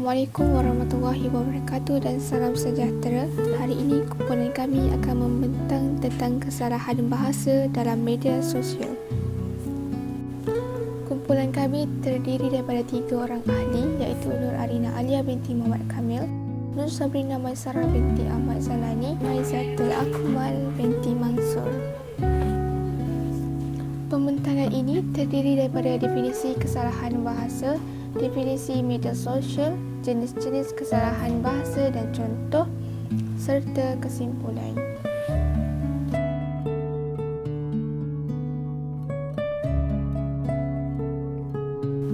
Assalamualaikum warahmatullahi wabarakatuh dan salam sejahtera. Hari ini kumpulan kami akan membentang tentang kesalahan bahasa dalam media sosial. Kumpulan kami terdiri daripada 3 orang ahli iaitu Nur Arina Alia binti Muhammad Kamil, Nur Sabrina Maisarah binti Ahmad Zalani, Maizatul Akmal binti Mansur. Pembentangan ini terdiri daripada definisi kesalahan bahasa, definisi media sosial, jenis-jenis kesalahan bahasa dan contoh, serta kesimpulan.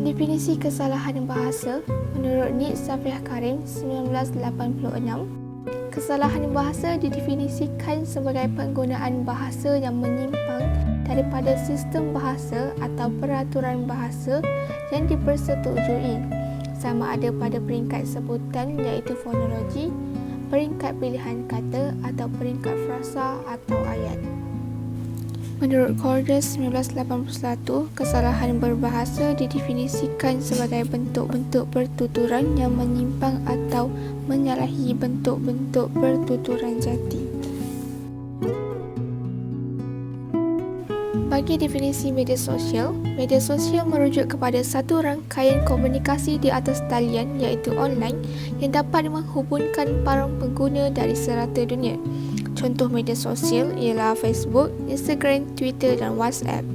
Definisi kesalahan bahasa menurut Nik Safiah Karim 1986, kesalahan bahasa didefinisikan sebagai penggunaan bahasa yang menyimpang daripada sistem bahasa atau peraturan bahasa yang dipersetujui, sama ada pada peringkat sebutan iaitu fonologi, peringkat pilihan kata atau peringkat frasa atau ayat. Menurut Cordes 1981, kesalahan berbahasa didefinisikan sebagai bentuk-bentuk pertuturan yang menyimpang atau menyalahi bentuk-bentuk pertuturan jati. Bagi definisi media sosial merujuk kepada satu rangkaian komunikasi di atas talian iaitu online yang dapat menghubungkan para pengguna dari serata dunia. Contoh media sosial ialah Facebook, Instagram, Twitter dan WhatsApp.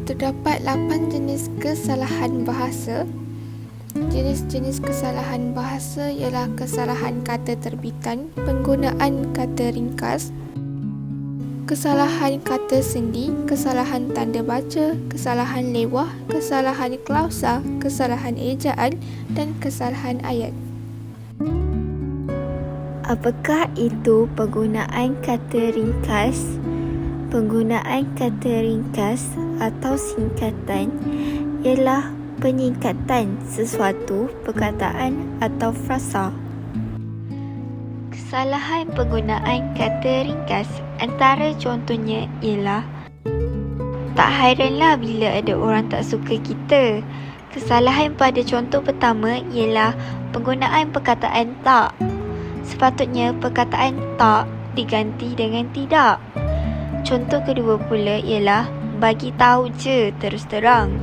Terdapat 8 jenis kesalahan bahasa. Jenis-jenis kesalahan bahasa ialah kesalahan kata terbitan, penggunaan kata ringkas, kesalahan kata sendi, kesalahan tanda baca, kesalahan lewah, kesalahan klausa, kesalahan ejaan dan kesalahan ayat. Apakah itu penggunaan kata ringkas? Penggunaan kata ringkas atau singkatan ialah penyingkatan sesuatu perkataan atau frasa. Kesalahan penggunaan kata ringkas antara contohnya ialah tak hairanlah bila ada orang tak suka kita. Kesalahan pada contoh pertama ialah penggunaan perkataan tak. Sepatutnya perkataan tak diganti dengan tidak. Contoh kedua pula ialah bagi tahu je terus terang.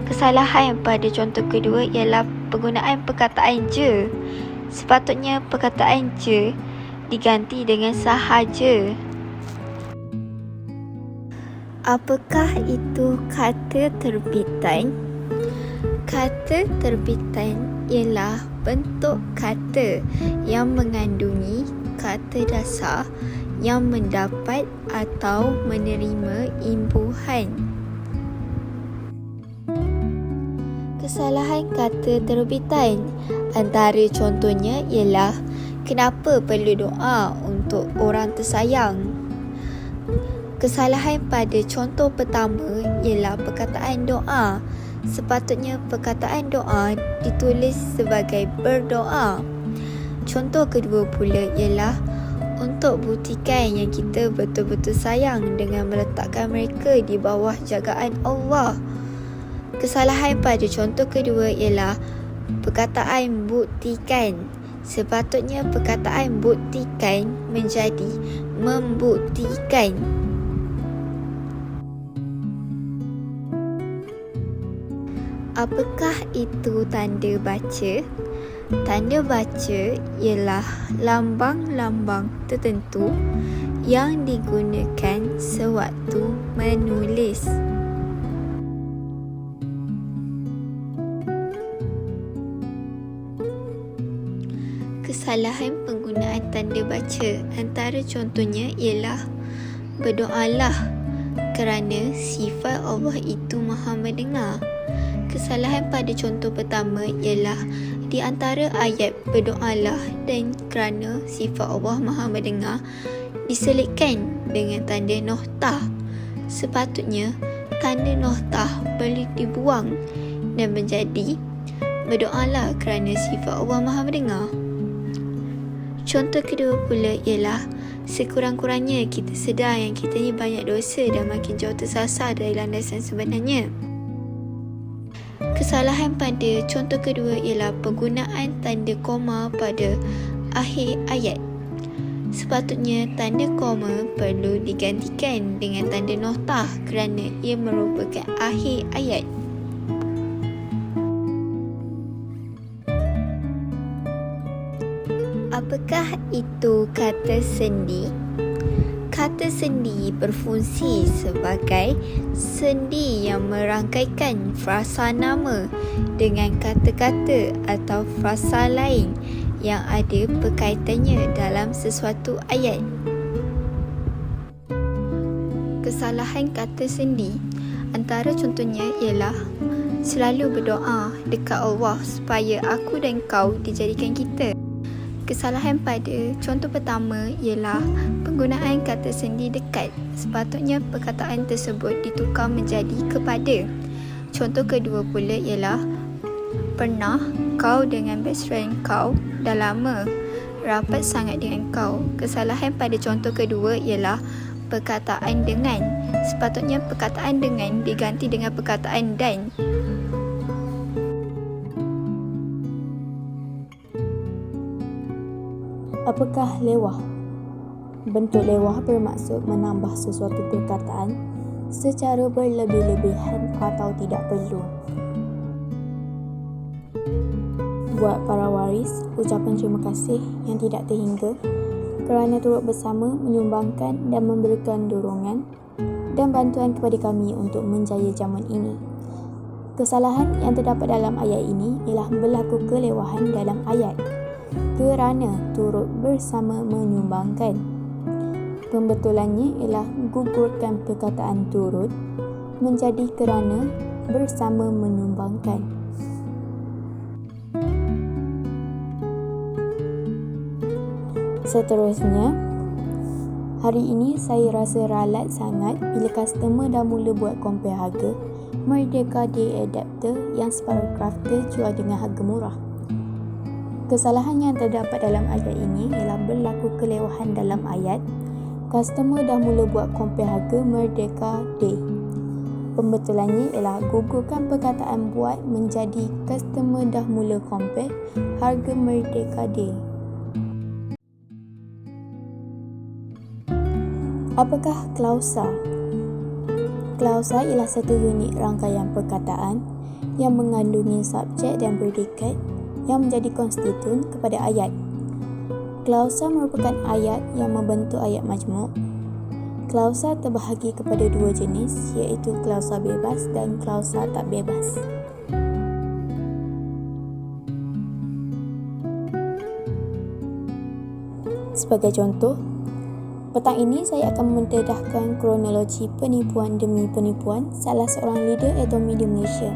Kesalahan pada contoh kedua ialah penggunaan perkataan je. Sepatutnya perkataan je diganti dengan sahaja. Apakah itu kata terbitan? Kata terbitan ialah bentuk kata yang mengandungi kata dasar yang mendapat atau menerima imbuhan. Kesalahan kata terbitan antara contohnya ialah kenapa perlu doa untuk orang tersayang. Kesalahan pada contoh pertama ialah perkataan doa. Sepatutnya perkataan doa ditulis sebagai berdoa. Contoh kedua pula ialah untuk buktikan yang kita betul-betul sayang dengan meletakkan mereka di bawah jagaan Allah. Kesalahan pada contoh kedua ialah perkataan buktikan. Sepatutnya perkataan buktikan menjadi membuktikan. Apakah itu tanda baca? Tanda baca ialah lambang-lambang tertentu yang digunakan sewaktu menulis. Kesalahan penggunaan tanda baca antara contohnya ialah berdoalah kerana sifat Allah itu Maha mendengar. Kesalahan pada contoh pertama ialah di antara ayat berdoalah dan kerana sifat Allah Maha mendengar diselitkan dengan tanda noktah. Sepatutnya tanda noktah boleh dibuang dan menjadi berdoalah kerana sifat Allah Maha mendengar. Contoh kedua pula ialah sekurang-kurangnya kita sedar yang kita ni banyak dosa dan makin jauh tersasar dari landasan sebenarnya. Kesalahan pada contoh kedua ialah penggunaan tanda koma pada akhir ayat. Sepatutnya tanda koma perlu digantikan dengan tanda noktah kerana ia merupakan akhir ayat. Apakah itu kata sendi? Kata sendi berfungsi sebagai sendi yang merangkaikan frasa nama dengan kata-kata atau frasa lain yang ada berkaitannya dalam sesuatu ayat. Kesalahan kata sendi antara contohnya ialah selalu berdoa dekat Allah supaya aku dan kau dijadikan kita. Kesalahan pada contoh pertama ialah penggunaan kata sendi dekat. Sepatutnya perkataan tersebut ditukar menjadi kepada. Contoh kedua pula ialah pernah kau dengan best friend kau dah lama rapat sangat dengan kau. Kesalahan pada contoh kedua ialah perkataan dengan. Sepatutnya perkataan dengan diganti dengan perkataan dan. Apakah lewah? Bentuk lewah bermaksud menambah sesuatu perkataan secara berlebih-lebihan atau tidak perlu. Buat para waris, ucapan terima kasih yang tidak terhingga kerana turut bersama menyumbangkan dan memberikan dorongan dan bantuan kepada kami untuk menjaya zaman ini. Kesalahan yang terdapat dalam ayat ini ialah berlaku kelewahan dalam ayat kerana turut bersama menyumbangkan. Pembetulannya ialah gugurkan perkataan turut menjadi kerana bersama menyumbangkan. Seterusnya, hari ini saya rasa ralat sangat bila customer dah mula buat compare harga Merdeka Day adapter yang sparagraf terjual dengan harga murah. Kesalahan yang terdapat dalam ayat ini ialah berlaku kelewahan dalam ayat. Customer dah mula buat compare harga Merdeka Day. Pembetulannya ialah gugurkan perkataan buat menjadi customer dah mula compare harga Merdeka Day. Apakah klausa? Klausa ialah satu unit rangkaian perkataan yang mengandungi subjek dan predikat yang menjadi konstituen kepada ayat. Klausa merupakan ayat yang membentuk ayat majmuk. Klausa terbahagi kepada dua jenis, iaitu klausa bebas dan klausa tak bebas. Sebagai contoh, petang ini saya akan mendedahkan kronologi penipuan demi penipuan salah seorang leader atomi di Malaysia.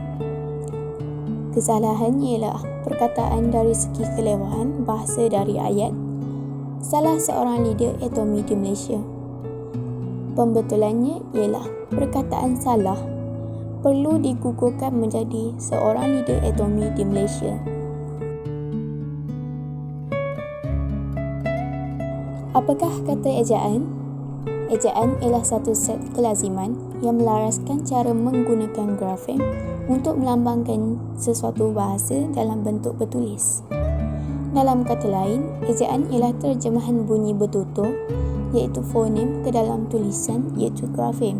Kesalahan ialah perkataan dari segi kelewahan bahasa dari ayat salah seorang leader atomi di Malaysia. Pembetulannya ialah perkataan salah perlu digugurkan menjadi seorang leader atomi di Malaysia. Apakah kata ejaan? Ejaan ialah satu set kelaziman yang melaraskan cara menggunakan grafem untuk melambangkan sesuatu bahasa dalam bentuk bertulis. Dalam kata lain, ejaan ialah terjemahan bunyi bertutur iaitu fonem ke dalam tulisan iaitu grafem.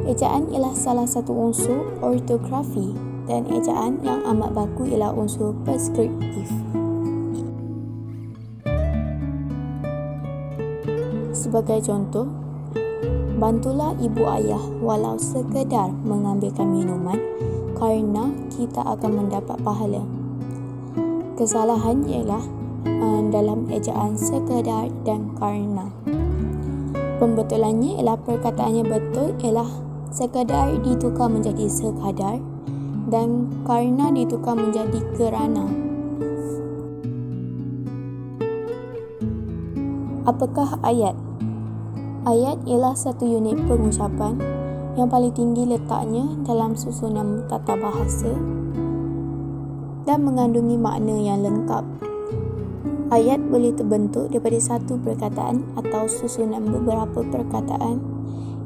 Ejaan ialah salah satu unsur ortografi dan ejaan yang amat baku ialah unsur preskriptif. Sebagai contoh, bantulah ibu ayah walau sekadar mengambilkan minuman kerana kita akan mendapat pahala. Kesalahan ialah dalam ejaan sekadar dan kerana. Pembetulannya ialah perkataannya betul ialah sekadar ditukar menjadi sekadar dan kerana ditukar menjadi kerana. Apakah ayat? Ayat ialah satu unit pengucapan yang paling tinggi letaknya dalam susunan tata bahasa dan mengandungi makna yang lengkap. Ayat boleh terbentuk daripada satu perkataan atau susunan beberapa perkataan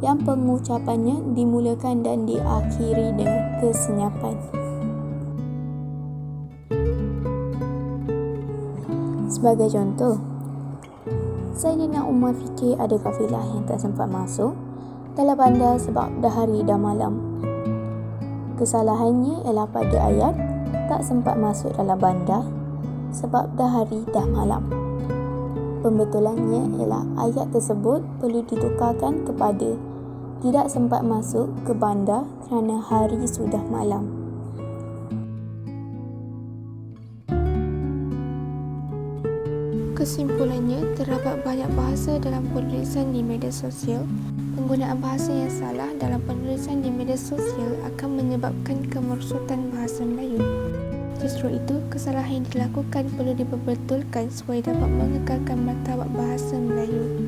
yang pengucapannya dimulakan dan diakhiri dengan kesenyapan. Sebagai contoh, Saidina Umar fikir ada kafilah yang tak sempat masuk dalam bandar sebab dah hari dah malam. Kesalahannya ialah pada ayat tak sempat masuk dalam bandar sebab dah hari dah malam. Pembetulannya ialah ayat tersebut perlu ditukarkan kepada tidak sempat masuk ke bandar kerana hari sudah malam. Kesimpulannya, terdapat banyak bahasa dalam penulisan di media sosial. Penggunaan bahasa yang salah dalam penulisan di media sosial akan menyebabkan kemerosotan bahasa Melayu. Justru itu, kesalahan yang dilakukan perlu diperbetulkan supaya dapat mengekalkan martabat bahasa Melayu.